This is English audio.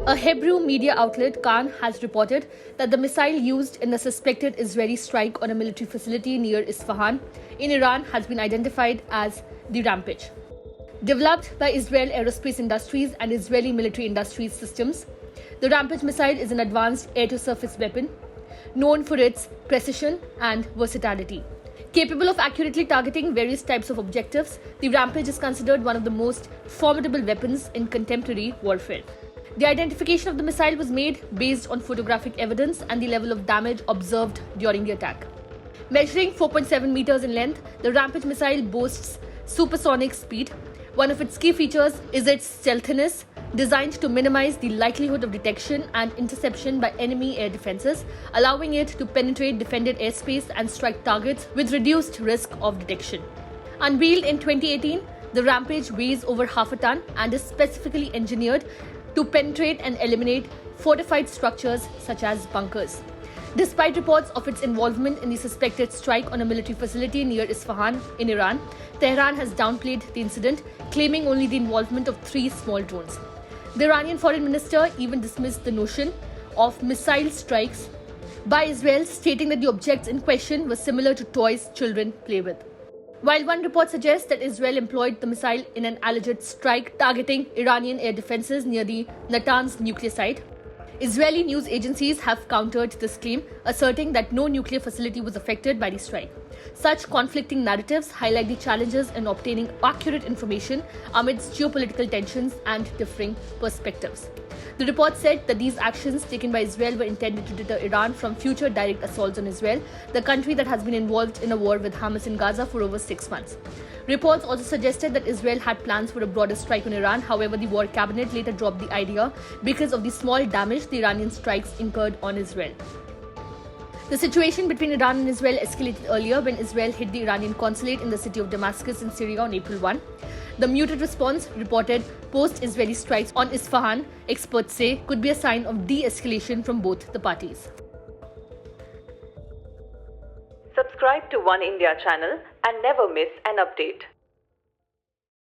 A Hebrew media outlet, Khan, has reported that the missile used in the suspected Israeli strike on a military facility near Isfahan in Iran has been identified as the Rampage. Developed by Israel Aerospace Industries and Israeli Military Industries Systems, the Rampage missile is an advanced air-to-surface weapon known for its precision and versatility. Capable of accurately targeting various types of objectives, the Rampage is considered one of the most formidable weapons in contemporary warfare. The identification of the missile was made based on photographic evidence and the level of damage observed during the attack. Measuring 4.7 meters in length, the Rampage missile boasts supersonic speed. One of its key features is its stealthiness, designed to minimize the likelihood of detection and interception by enemy air defenses, allowing it to penetrate defended airspace and strike targets with reduced risk of detection. Unveiled in 2018, the Rampage weighs over half a ton and is specifically engineered to penetrate and eliminate fortified structures such as bunkers. Despite reports of its involvement in the suspected strike on a military facility near Isfahan in Iran, Tehran has downplayed the incident, claiming only the involvement of 3 small drones. The Iranian foreign minister even dismissed the notion of missile strikes by Israel, stating that the objects in question were similar to toys children play with. While one report suggests that Israel employed the missile in an alleged strike targeting Iranian air defenses near the Natanz nuclear site, Israeli news agencies have countered this claim, asserting that no nuclear facility was affected by the strike. Such conflicting narratives highlight the challenges in obtaining accurate information amidst geopolitical tensions and differing perspectives. The report said that these actions taken by Israel were intended to deter Iran from future direct assaults on Israel, the country that has been involved in a war with Hamas in Gaza for over 6 months. Reports also suggested that Israel had plans for a broader strike on Iran. However, the war cabinet later dropped the idea because of the small damage the Iranian strikes incurred on Israel. The situation between Iran and Israel escalated earlier when Israel hit the Iranian consulate in the city of Damascus in Syria on April 1. The muted response reported post-Israeli strikes on Isfahan, experts say, could be a sign of de-escalation from both the parties. Subscribe to One India channel and never miss an update.